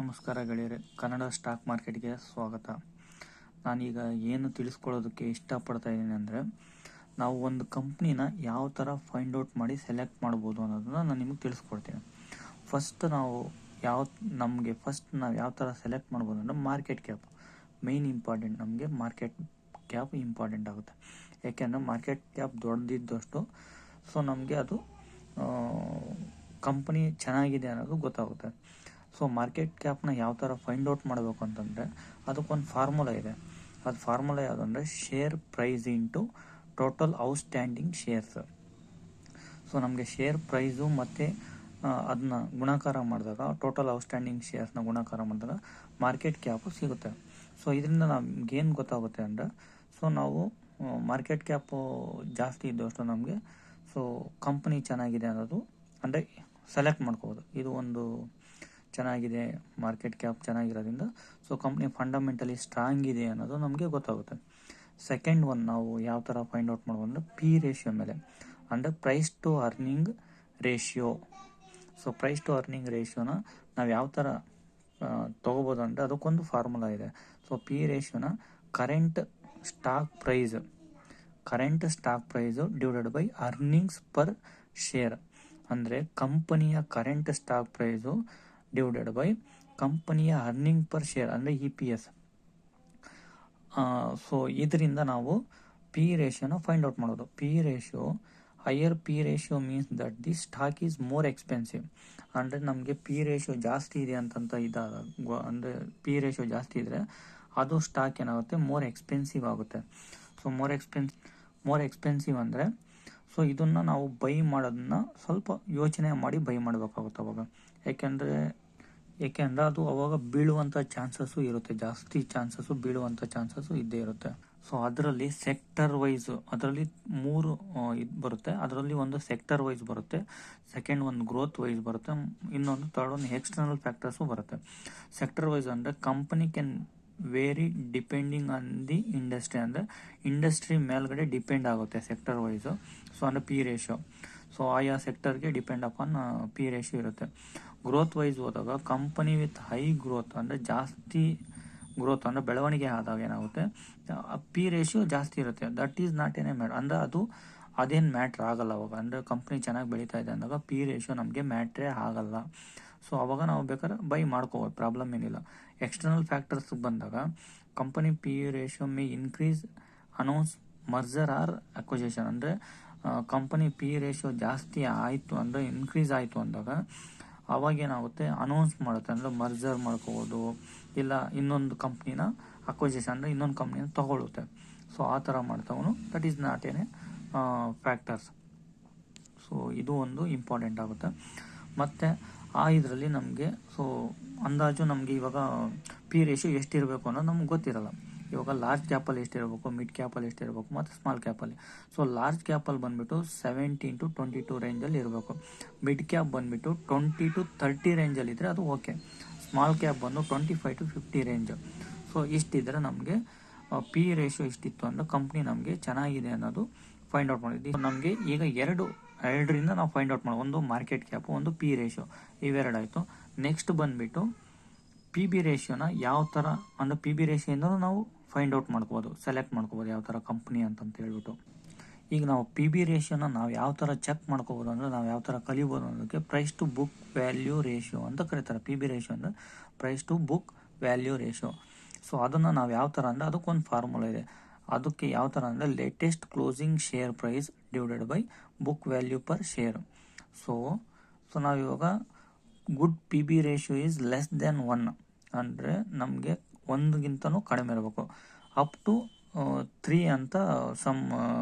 ನಮಸ್ಕಾರ ಗೆಳೆಯರೆ, ಕನ್ನಡ ಸ್ಟಾಕ್ ಮಾರ್ಕೆಟ್ಗೆ ಸ್ವಾಗತ. ನಾನೀಗ ಏನು ತಿಳಿಸ್ಕೊಳ್ಳೋದಕ್ಕೆ ಇಷ್ಟಪಡ್ತಾ ಇದ್ದೀನಿ ಅಂದರೆ, ನಾವು ಒಂದು ಕಂಪ್ನಿನ ಯಾವ ಥರ ಫೈಂಡ್ ಔಟ್ ಮಾಡಿ ಸೆಲೆಕ್ಟ್ ಮಾಡ್ಬೋದು ಅನ್ನೋದನ್ನ ನಾನು ನಿಮಗೆ ತಿಳಿಸ್ಕೊಡ್ತೀನಿ. ಫಸ್ಟ್ ನಾವು ಯಾವ ಥರ ಸೆಲೆಕ್ಟ್ ಮಾಡ್ಬೋದು ಅಂದರೆ ಮಾರ್ಕೆಟ್ ಕ್ಯಾಪ್ ಮೇಯ್ನ್ ಇಂಪಾರ್ಟೆಂಟ್. ನಮಗೆ ಮಾರ್ಕೆಟ್ ಕ್ಯಾಪ್ ಇಂಪಾರ್ಟೆಂಟ್ ಆಗುತ್ತೆ. ಯಾಕೆಂದರೆ ಮಾರ್ಕೆಟ್ ಕ್ಯಾಪ್ ದೊಡ್ಡದಿದ್ದಷ್ಟು ನಮಗೆ ಅದು ಕಂಪ್ನಿ ಚೆನ್ನಾಗಿದೆ ಅನ್ನೋದು ಗೊತ್ತಾಗುತ್ತೆ. ಮಾರ್ಕೆಟ್ ಕ್ಯಾಪ್ನ ಯಾವ ಥರ ಫೈಂಡ್ ಔಟ್ ಮಾಡಬೇಕು ಅಂತಂದರೆ, ಅದಕ್ಕೊಂದು ಫಾರ್ಮುಲಾ ಇದೆ. ಅದು ಫಾರ್ಮುಲಾ ಯಾವುದಂದರೆ share price into total outstanding shares. ನಮಗೆ ಶೇರ್ ಪ್ರೈಸು ಮತ್ತು ಅದನ್ನ ಗುಣಾಕಾರ ಮಾಡಿದಾಗ, ಟೋಟಲ್ ಔಟ್ಸ್ಟ್ಯಾಂಡಿಂಗ್ ಶೇರ್ಸ್ನ ಗುಣಾಕಾರ ಮಾಡಿದಾಗ ಮಾರ್ಕೆಟ್ ಕ್ಯಾಪು ಸಿಗುತ್ತೆ. ಇದರಿಂದ ನಮಗೇನು ಗೊತ್ತಾಗುತ್ತೆ ಅಂದರೆ, ನಾವು ಮಾರ್ಕೆಟ್ ಕ್ಯಾಪು ಜಾಸ್ತಿ ಇದ್ದಷ್ಟು ನಮಗೆ ಕಂಪ್ನಿ ಚೆನ್ನಾಗಿದೆ ಅನ್ನೋದು ಅಂದರೆ ಸೆಲೆಕ್ಟ್ ಮಾಡ್ಕೋಬೋದು. ಇದು ಒಂದು ಚೆನ್ನಾಗಿದೆ, ಮಾರ್ಕೆಟ್ ಕ್ಯಾಪ್ ಚೆನ್ನಾಗಿರೋದ್ರಿಂದ ಕಂಪ್ನಿ ಫಂಡಮೆಂಟಲಿ ಸ್ಟ್ರಾಂಗ್ ಇದೆ ಅನ್ನೋದು ನಮಗೆ ಗೊತ್ತಾಗುತ್ತೆ. ಸೆಕೆಂಡ್ ಒನ್ ನಾವು ಯಾವ ಥರ ಫೈಂಡ್ ಔಟ್ ಮಾಡ್ಬೋದು ಅಂದರೆ ಪಿ ರೇಷಿಯೋ ಮೇಲೆ, ಅಂದರೆ price to earning ratio. Price to earning ರೇಷಿಯೋನ ನಾವು ಯಾವ ಥರ ತೊಗೋಬೋದು ಅಂದರೆ, ಅದಕ್ಕೊಂದು ಫಾರ್ಮುಲಾ ಇದೆ. ಪಿ ರೇಷಿಯೋನ current stock price divided by earnings per share, ಅಂದರೆ ಕಂಪನಿಯ current stock price divided by ಕಂಪನಿಯ ಅರ್ನಿಂಗ್ ಪರ್ ಶೇರ್ ಅಂದರೆ EPS. ಇದರಿಂದ ನಾವು ಪಿ ರೇಷಿಯೋನ ಫೈಂಡ್ ಔಟ್ ಮಾಡೋದು. Higher P ratio means that the stock is more expensive. ಅಂದರೆ ನಮಗೆ ಪಿ ರೇಷಿಯೋ ಜಾಸ್ತಿ ಇದೆ ಅಂದರೆ ಪಿ ರೇಷಿಯೋ ಜಾಸ್ತಿ ಇದ್ದರೆ ಅದು ಸ್ಟಾಕ್ ಏನಾಗುತ್ತೆ, ಮೋರ್ ಎಕ್ಸ್ಪೆನ್ಸಿವ್ ಆಗುತ್ತೆ. ಮೋರ್ ಎಕ್ಸ್ಪೆನ್ಸಿವ್ ಅಂದರೆ ಇದನ್ನು ನಾವು ಬೈ ಮಾಡೋದನ್ನ ಸ್ವಲ್ಪ ಯೋಚನೆ ಮಾಡಿ ಬೈ ಮಾಡಬೇಕಾಗುತ್ತೆ ಅವಾಗ. ಏಕೆಂದರೆ ಅದು ಅವಾಗ ಬೀಳುವಂಥ ಚಾನ್ಸಸ್ಸು ಇರುತ್ತೆ, ಜಾಸ್ತಿ ಚಾನ್ಸಸ್ಸು ಬೀಳುವಂಥ ಚಾನ್ಸಸ್ಸು ಇದ್ದೇ ಇರುತ್ತೆ. ಅದರಲ್ಲಿ ಸೆಕ್ಟರ್ ವೈಸ್ ಅದರಲ್ಲಿ 3 ಇದು ಬರುತ್ತೆ. ಅದರಲ್ಲಿ ಒಂದು ಸೆಕ್ಟರ್ ವೈಸ್ ಬರುತ್ತೆ, ಸೆಕೆಂಡ್ ಒಂದು ಗ್ರೋತ್ ವೈಸ್ ಬರುತ್ತೆ, ಇನ್ನೊಂದು ಥರ್ಡ್ ಒಂದು ಎಕ್ಸ್ಟರ್ನಲ್ ಫ್ಯಾಕ್ಟರ್ಸು ಬರುತ್ತೆ. ಸೆಕ್ಟರ್ ವೈಸ್ ಅಂದರೆ company can vary depending on the industry, ಅಂದರೆ ಇಂಡಸ್ಟ್ರಿ ಮೇಲ್ಗಡೆ ಡಿಪೆಂಡ್ ಆಗುತ್ತೆ ಸೆಕ್ಟರ್ ವೈಸು. ಅಂದರೆ ಪಿ ರೇಷಿಯೋ ಆಯಾ ಸೆಕ್ಟರ್ಗೆ ಡಿಪೆಂಡ್ ಅಪಾನ್ ಪಿ ರೇಷಿಯೋ ಇರುತ್ತೆ. ಗ್ರೋತ್ ವೈಸ್ ಹೋದಾಗ ಕಂಪನಿ ವಿತ್ ಹೈ ಗ್ರೋತ್ ಅಂದರೆ ಜಾಸ್ತಿ ಗ್ರೋತ್ ಅಂದರೆ ಬೆಳವಣಿಗೆ ಆದಾಗ ಏನಾಗುತ್ತೆ, ಪಿ ರೇಷಿಯೋ ಜಾಸ್ತಿ ಇರುತ್ತೆ. That is not N matter, ಅಂದರೆ ಅದೇನು ಮ್ಯಾಟ್ರ್ ಆಗಲ್ಲ ಅವಾಗ. ಅಂದರೆ ಕಂಪ್ನಿ ಚೆನ್ನಾಗಿ ಬೆಳೀತಾ ಇದೆ ಅಂದಾಗ ಪಿ ರೇಷಿಯೋ ನಮಗೆ ಮ್ಯಾಟ್ರೇ ಆಗಲ್ಲ. ಅವಾಗ ನಾವು ಬೇಕಾದ್ರೆ ಬೈ ಮಾಡ್ಕೋಬೋದು, ಪ್ರಾಬ್ಲಮ್ ಏನಿಲ್ಲ. ಎಕ್ಸ್ಟರ್ನಲ್ ಫ್ಯಾಕ್ಟರ್ಸ್ ಬಂದಾಗ company P ratio may increase announce merger or acquisition, ಅಂದರೆ ಕಂಪನಿ ಪಿ ರೇಷಿಯೋ ಜಾಸ್ತಿ ಆಯಿತು ಅಂದರೆ ಇನ್ಕ್ರೀಸ್ ಆಯಿತು ಅಂದಾಗ ಅವಾಗೇನಾಗುತ್ತೆ, ಅನೌನ್ಸ್ ಮಾಡುತ್ತೆ, ಅಂದರೆ ಮರ್ಜರ್ ಮಾಡ್ಕೋಬೋದು, ಇಲ್ಲ ಇನ್ನೊಂದು ಕಂಪ್ನಿನ ಅಕ್ವಿಸಿಷನ್ ಅಂದರೆ ಇನ್ನೊಂದು ಕಂಪ್ನಿನ ತಗೊಳ್ಳುತ್ತೆ. ಆ ಥರ ಮಾಡ್ತಾವನು. That is not an factors. ಇದು ಒಂದು ಇಂಪಾರ್ಟೆಂಟ್ ಆಗುತ್ತೆ. ಮತ್ತು ಇದರಲ್ಲಿ ನಮಗೆ ಅಂದಾಜು ನಮಗೆ ಇವಾಗ ಪಿ ರೇಷಿಯೋ ಎಷ್ಟಿರಬೇಕು ಅನ್ನೋದು ನಮ್ಗೆ ಗೊತ್ತಿರಲ್ಲ. ಇವಾಗ ಲಾರ್ಜ್ ಕ್ಯಾಪಲ್ಲಿ ಎಷ್ಟಿರಬೇಕು, ಮಿಡ್ ಕ್ಯಾಪಲ್ಲಿ ಎಷ್ಟಿರಬೇಕು ಮತ್ತು ಸ್ಮಾಲ್ ಕ್ಯಾಪಲ್ಲಿ. ಲಾರ್ಜ್ ಕ್ಯಾಪಲ್ಲಿ ಬಂದುಬಿಟ್ಟು 17 to 22 ರೇಂಜಲ್ಲಿ ಇರಬೇಕು. ಮಿಡ್ ಕ್ಯಾಪ್ ಬಂದುಬಿಟ್ಟು 20 to 30 ರೇಂಜಲ್ಲಿ ಇದ್ದರೆ ಅದು ಓಕೆ. ಸ್ಮಾಲ್ ಕ್ಯಾಪ್ ಬಂದು 25 to 50 ರೇಂಜ್. ಇಷ್ಟಿದ್ರೆ ನಮಗೆ ಪಿ ರೇಷಿಯೋ ಇಷ್ಟಿತ್ತು ಅಂದರೆ ಕಂಪ್ನಿ ನಮಗೆ ಚೆನ್ನಾಗಿದೆ ಅನ್ನೋದು ಫೈಂಡ್ ಔಟ್ ಮಾಡಿದ್ವಿ. ನಮಗೆ ಈಗ ಎರಡರಿಂದ ನಾವು ಫೈಂಡ್ ಔಟ್ ಮಾಡೋದು, ಒಂದು ಮಾರ್ಕೆಟ್ ಕ್ಯಾಪು, ಒಂದು ಪಿ ರೇಷಿಯೋ, ಇವೆರಡಾಯಿತು. ನೆಕ್ಸ್ಟ್ ಬಂದುಬಿಟ್ಟು ಪಿ ಬಿ ರೇಷಿಯೋನ ಯಾವ ಥರ ಅಂದರೆ ಪಿ ಬಿ ರೇಷಿಯೋಯಿಂದಲೂ ನಾವು ಫೈಂಡ್ ಔಟ್ ಮಾಡ್ಕೋಬೋದು, ಸೆಲೆಕ್ಟ್ ಮಾಡ್ಕೋಬೋದು ಯಾವ ಥರ ಕಂಪ್ನಿ ಅಂತ ಹೇಳ್ಬಿಟ್ಟು. ಈಗ ನಾವು ಪಿ ಬಿ ರೇಷಿಯೋನ ನಾವು ಯಾವ ಥರ ಚೆಕ್ ಮಾಡ್ಕೋಬೋದು ಅಂದರೆ, ನಾವು ಯಾವ ಥರ ಕಲಿಬೋದು ಅನ್ನೋದಕ್ಕೆ price to book value ratio ಅಂತ ಕರೀತಾರೆ. ಪಿ ಬಿ ರೇಷಿಯೋ ಅಂದರೆ price to book value ratio. ಅದನ್ನು ನಾವು ಯಾವ ಥರ ಅಂದರೆ, ಅದಕ್ಕೊಂದು ಫಾರ್ಮುಲಾ ಇದೆ. ಅದಕ್ಕೆ ಯಾವ ಥರ ಅಂದರೆ latest closing share price divided by book value per share. ನಾವಿವಾಗ good P B ratio is less than 1, ಅಂದರೆ ನಮಗೆ 1ಗಿಂತನೂ ಕಡಿಮೆ ಇರಬೇಕು. ಅಪ್ ಟು 3 ಅಂತ ಸಮ್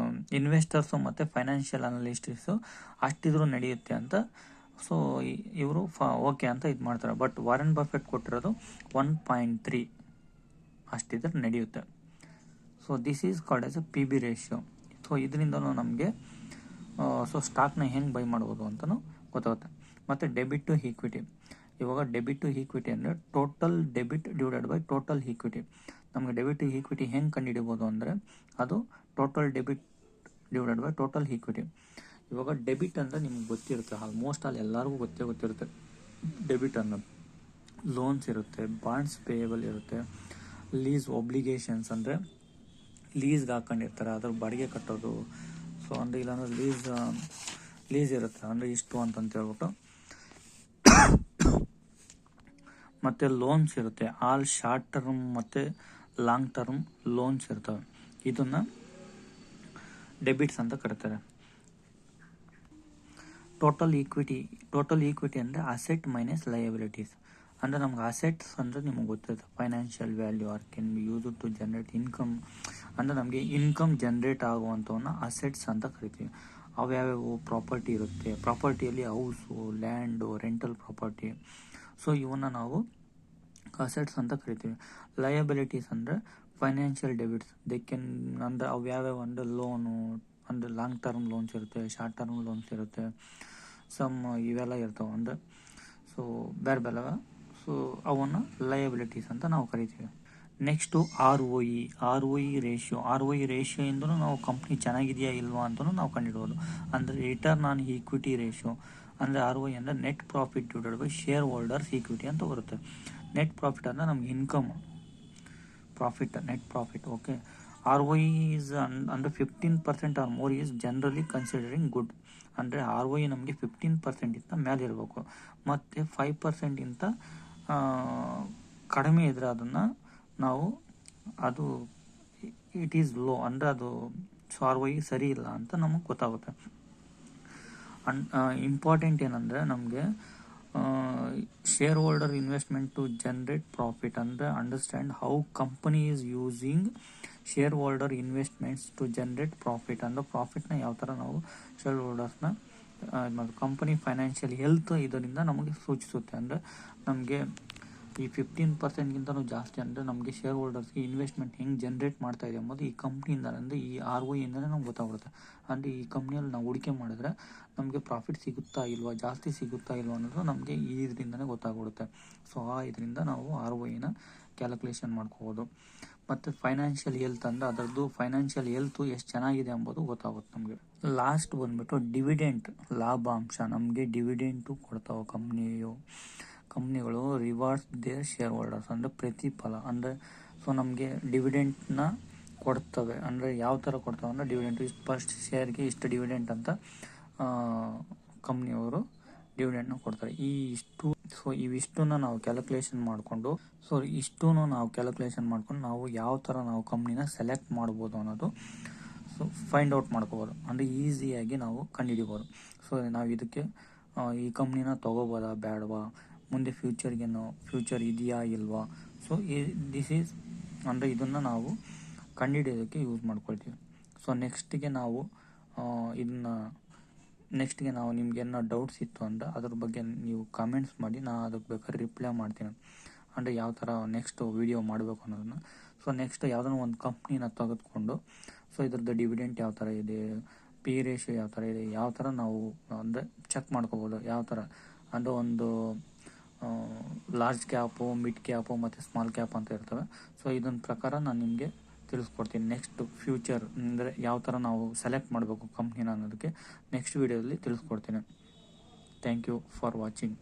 ಇನ್ವೆಸ್ಟರ್ಸು ಮತ್ತು ಫೈನಾನ್ಷಿಯಲ್ ಅನಲಿಸ್ಟ್ಸು ಅಷ್ಟಿದ್ರೂ ನಡೆಯುತ್ತೆ ಅಂತ ಇವರು ಓಕೆ ಅಂತ ಇದು ಮಾಡ್ತಾರೆ. ಬಟ್ ವಾರೆನ್ ಬಫೆಟ್ ಕೊಟ್ಟಿರೋದು 1.3 ಅಷ್ಟಿದ್ರೆ ನಡೆಯುತ್ತೆ. This is called as a P B ratio. ಇದರಿಂದನೂ ನಮಗೆ ಸ್ಟಾಕ್ನ ಹೆಂಗೆ ಬೈ ಮಾಡ್ಬೋದು ಅಂತಲೂ ಗೊತ್ತಾಗುತ್ತೆ. ಮತ್ತು ಡೆಬಿಟ್ ಟು ಈಕ್ವಿಟಿ. ಇವಾಗ ಡೆಬಿಟ್ ಟು ಈಕ್ವಿಟಿ ಅಂದರೆ total debit divided by total equity. ನಮಗೆ ಡೆಬಿಟ್ ಟು ಈಕ್ವಿಟಿ ಹೆಂಗೆ ಕಂಡುಹಿಡಿಬೋದು ಅಂದರೆ, ಅದು total debit divided by total equity. ಇವಾಗ ಡೆಬಿಟ್ ಅಂದರೆ ನಿಮ್ಗೆ ಗೊತ್ತಿರುತ್ತೆ, ಆಲ್ಮೋಸ್ಟ್ ಅಲ್ಲಿ ಎಲ್ಲರಿಗೂ ಗೊತ್ತಿರುತ್ತೆ ಡೆಬಿಟ್ ಅನ್ನೋದು. ಲೋನ್ಸ್ ಇರುತ್ತೆ, ಬಾಂಡ್ಸ್ ಪೇಯಬಲ್ ಇರುತ್ತೆ, ಲೀಸ್ ಒಬ್ಲಿಗೇಷನ್ಸ್ ಅಂದರೆ ಲೀಸ್ಗೆ ಹಾಕೊಂಡಿರ್ತಾರೆ ಅದ್ರ ಬಾಡಿಗೆ ಕಟ್ಟೋದು. ಸೊ ಅಂದರೆ ಇಲ್ಲಾಂದ್ರೆ ಲೀಸ್ ಇರುತ್ತೆ ಅಂದರೆ ಇಷ್ಟು ಅಂತಂತ ಹೇಳ್ಬಿಟ್ಟು. ಮತ್ತು ಲೋನ್ಸ್ ಇರುತ್ತೆ, ಆಲ್ ಶಾರ್ಟ್ ಟರ್ಮ್ ಮತ್ತು ಲಾಂಗ್ ಟರ್ಮ್ ಲೋನ್ಸ್ ಇರ್ತವೆ. ಇದನ್ನು ಡೆಬಿಟ್ಸ್ ಅಂತ ಕರೀತಾರೆ. ಟೋಟಲ್ ಈಕ್ವಿಟಿ ಅಂದರೆ ಅಸೆಟ್ ಮೈನಸ್ ಲಯಬಿಲಿಟೀಸ್. ಅಂದರೆ ನಮ್ಗೆ ಅಸೆಟ್ಸ್ ಅಂದರೆ ನಿಮಗೆ ಗೊತ್ತಿರುತ್ತೆ, financial value are can be use to generate income. ಅಂದರೆ ನಮಗೆ ಇನ್ಕಮ್ ಜನರೇಟ್ ಆಗುವಂಥವನ್ನ ಅಸೆಟ್ಸ್ ಅಂತ ಕರಿತೀವಿ. ಅವ್ಯಾವ್ಯಾವ ಪ್ರಾಪರ್ಟಿ ಇರುತ್ತೆ, ಪ್ರಾಪರ್ಟಿಯಲ್ಲಿ house, land, rental property. So ಇವನ್ನ ನಾವು ಅಸೆಟ್ಸ್ ಅಂತ ಕರಿತೀವಿ. ಲಯಬಿಲಿಟೀಸ್ ಅಂದರೆ ಫೈನಾನ್ಷಿಯಲ್ ಡೆಬಿಟ್ಸ್. ಅಂದರೆ ಅವ್ಯಾವ್ಯಾವ ಅಂದರೆ ಲೋನು ಅಂದರೆ ಲಾಂಗ್ ಟರ್ಮ್ ಲೋನ್ಸ್ ಇರುತ್ತೆ, ಶಾರ್ಟ್ ಟರ್ಮ್ ಲೋನ್ಸ್ ಇರುತ್ತೆ, ಇವೆಲ್ಲ ಇರ್ತವೆ ಅಂದರೆ ಸೊ ಬೇರೆ ಬೇರೆ. ಸೊ ಅವನ್ನು ಲಯಬಿಲಿಟೀಸ್ ಅಂತ ನಾವು ಕರಿತೀವಿ. ನೆಕ್ಸ್ಟು ROE ರೇಷಿಯೋಯಿಂದನೂ ನಾವು ಕಂಪ್ನಿ ಚೆನ್ನಾಗಿದೆಯಾ ಇಲ್ವಾ ಅಂತಲೂ ನಾವು ಕಂಡುಹಿಡ್ಬೋದು. ಅಂದರೆ ರಿಟರ್ನ್ ಆನ್ ಈಕ್ವಿಟಿ ರೇಷಿಯೋ ಅಂದರೆ ROE ಅಂದರೆ net profit divided by shareholders equity ಅಂತ ಬರುತ್ತೆ. ನೆಟ್ ಪ್ರಾಫಿಟ್ ಅಂದರೆ ನಮ್ಗೆ income net profit. Okay, ROE is ಅಂದರೆ 15% or more is generally considering good. ಅಂದರೆ ROE ನಮಗೆ 15% ಮೇಲೆ ಇರಬೇಕು, ಮತ್ತು 5% ಕಡಿಮೆ ಇದ್ದರೆ ಅದನ್ನು ನಾವು ಇಟ್ ಈಸ್ ಲೋ ಅಂದರೆ ಅದು ROE ಸರಿ ಇಲ್ಲ ಅಂತ ನಮಗೆ ಗೊತ್ತಾಗುತ್ತೆ. ಇಂಪಾರ್ಟೆಂಟ್ ಏನಂದರೆ ನಮಗೆ share holder investment to generate profit ಅಂದರೆ understand how company is using share holder investments to generate profit. ಅಂದರೆ ಪ್ರಾಫಿಟ್ನ ಯಾವ ಥರ ನಾವು ಶೇರ್ ಹೋಲ್ಡರ್ಸ್ನ ಕಂಪನಿ ಫೈನಾನ್ಷಿಯಲ್ ಹೆಲ್ತ್ ಇದರಿಂದ ನಮಗೆ ಸೂಚಿಸುತ್ತೆ. ಅಂದರೆ ನಮಗೆ ಈ 15%ಗಿಂತನೂ ಜಾಸ್ತಿ ಅಂದರೆ ನಮಗೆ ಶೇರ್ ಹೋಲ್ಡರ್ಸ್ಗೆ ಇನ್ವೆಸ್ಟ್ಮೆಂಟ್ ಹೆಂಗೆ ಜನರೇಟ್ ಮಾಡ್ತಾ ಇದೆ ಎಂಬುದು ಈ ಕಂಪ್ನಿಯಿಂದ ಅಂದರೆ ಈ ROE ಇಂದಲೇ ನಮ್ಗೆ ಗೊತ್ತಾಗ್ಬಿಡುತ್ತೆ. ಅಂದರೆ ಈ ಕಂಪ್ನಿಯಲ್ಲಿ ನಾವು ಹೂಡಿಕೆ ಮಾಡಿದ್ರೆ ನಮಗೆ ಪ್ರಾಫಿಟ್ ಸಿಗುತ್ತಾ ಇಲ್ವಾ, ಜಾಸ್ತಿ ಸಿಗುತ್ತಾ ಇಲ್ವಾ ಅನ್ನೋದು ನಮಗೆ ಇದರಿಂದನೇ ಗೊತ್ತಾಗ್ಬಿಡುತ್ತೆ. ಸೊ ಇದರಿಂದ ನಾವು ROEನ ಕ್ಯಾಲ್ಕುಲೇಷನ್ ಮಾಡ್ಕೋಬೋದು. ಮತ್ತು ಫೈನಾನ್ಷಿಯಲ್ ಹೆಲ್ತ್ ಅಂದರೆ ಅದರದ್ದು ಫೈನಾನ್ಷಿಯಲ್ ಹೆಲ್ತು ಎಷ್ಟು ಚೆನ್ನಾಗಿದೆ ಎಂಬುದು ಗೊತ್ತಾಗುತ್ತೆ ನಮಗೆ. ಲಾಸ್ಟ್ ಬಂದ್ಬಿಟ್ಟು ಡಿವಿಡೆಂಟ್, ಲಾಭಾಂಶ. ನಮಗೆ ಡಿವಿಡೆಂಟು ಕೊಡ್ತಾವೆ ಕಂಪ್ನಿಗಳು ರಿವಾರ್ಡ್ಸ್ ದೇರ್ ಶೇರ್ ಹೋಲ್ಡರ್ಸ್ ಅಂದರೆ ಪ್ರತಿಫಲ. ಅಂದರೆ ಸೊ ನಮಗೆ ಡಿವಿಡೆಂಟ್ನ ಕೊಡ್ತವೆ. ಅಂದರೆ ಯಾವ ಥರ ಕೊಡ್ತಾವೆ ಅಂದರೆ ಡಿವಿಡೆಂಟು ಇಷ್ಟು ಫಸ್ಟ್ ಶೇರ್ಗೆ ಇಷ್ಟು ಡಿವಿಡೆಂಟ್ ಅಂತ ಕಂಪ್ನಿಯವರು ಡಿವಿಡೆಂಟ್ನ ಕೊಡ್ತಾರೆ. ಇವಿಷ್ಟನ್ನು ನಾವು ಕ್ಯಾಲ್ಕುಲೇಷನ್ ಮಾಡಿಕೊಂಡು ನಾವು ಯಾವ ಥರ ನಾವು ಕಂಪ್ನಿನ ಸೆಲೆಕ್ಟ್ ಮಾಡ್ಬೋದು ಅನ್ನೋದು ಫೈಂಡ್ ಔಟ್ ಮಾಡ್ಕೋಬೋದು. ಅಂದರೆ ಈಸಿಯಾಗಿ ನಾವು ಕಂಡುಹಿಡಿಬೋದು. ಸೊ ನಾವು ಇದಕ್ಕೆ ಈ ಕಂಪ್ನಿನ ತೊಗೋಬೋದಾ ಬೇಡವಾ, ಮುಂದೆ ಫ್ಯೂಚರ್ ಇದೆಯಾ ಇಲ್ವಾ. ಸೊ ದಿಸ್ ಈಸ್ ಅಂದರೆ ಇದನ್ನು ನಾವು ಕಂಡುಹಿಡಿಯೋದಕ್ಕೆ ಯೂಸ್ ಮಾಡ್ಕೊಳ್ತೀವಿ. ಸೊ ನೆಕ್ಸ್ಟಿಗೆ ನಾವು ನಿಮ್ಗೆ ಏನೋ ಡೌಟ್ಸ್ ಇತ್ತು ಅಂದರೆ ಅದ್ರ ಬಗ್ಗೆ ನೀವು ಕಾಮೆಂಟ್ಸ್ ಮಾಡಿ, ನಾನು ಅದಕ್ಕೆ ಬೇಕಾದ್ರೆ ರಿಪ್ಲೈ ಮಾಡ್ತೀನಿ. ಅಂದರೆ ಯಾವ ಥರ ನೆಕ್ಸ್ಟ್ ವಿಡಿಯೋ ಮಾಡಬೇಕು ಅನ್ನೋದನ್ನು. ಸೊ ನೆಕ್ಸ್ಟ್ ಯಾವುದೋ ಒಂದು ಕಂಪ್ನಿನ ತೆಗೆದುಕೊಂಡು ಸೊ ಇದ್ರದ್ದು ಡಿವಿಡೆಂಟ್ ಯಾವ ಥರ ಇದೆ, ಪಿ ರೇಷಿಯೋ ಯಾವ ಥರ ಇದೆ, ಯಾವ ಥರ ನಾವು ಅಂದರೆ ಚೆಕ್ ಮಾಡ್ಕೋಬೋದು. ಯಾವ ಥರ ಅಂದರೆ ಒಂದು ಲಾರ್ಜ್ ಕ್ಯಾಪು, ಮಿಡ್ ಕ್ಯಾಪು ಮತ್ತು ಸ್ಮಾಲ್ ಕ್ಯಾಪ್ ಅಂತ ಇರ್ತವೆ. ಸೊ ಇದನ್ನ ಪ್ರಕಾರ ನಾನು ನಿಮಗೆ ತಿಳಿಸ್ಕೊಡ್ತೀನಿ. ನೆಕ್ಸ್ಟ್ ಫ್ಯೂಚರ್ ಅಂದರೆ ಯಾವ ಥರ ನಾವು ಸೆಲೆಕ್ಟ್ ಮಾಡಬೇಕು ಕಂಪ್ನಿನ ಅನ್ನೋದಕ್ಕೆ ನೆಕ್ಸ್ಟ್ ವಿಡಿಯೋದಲ್ಲಿ ತಿಳಿಸ್ಕೊಡ್ತೀನಿ. Thank you for watching.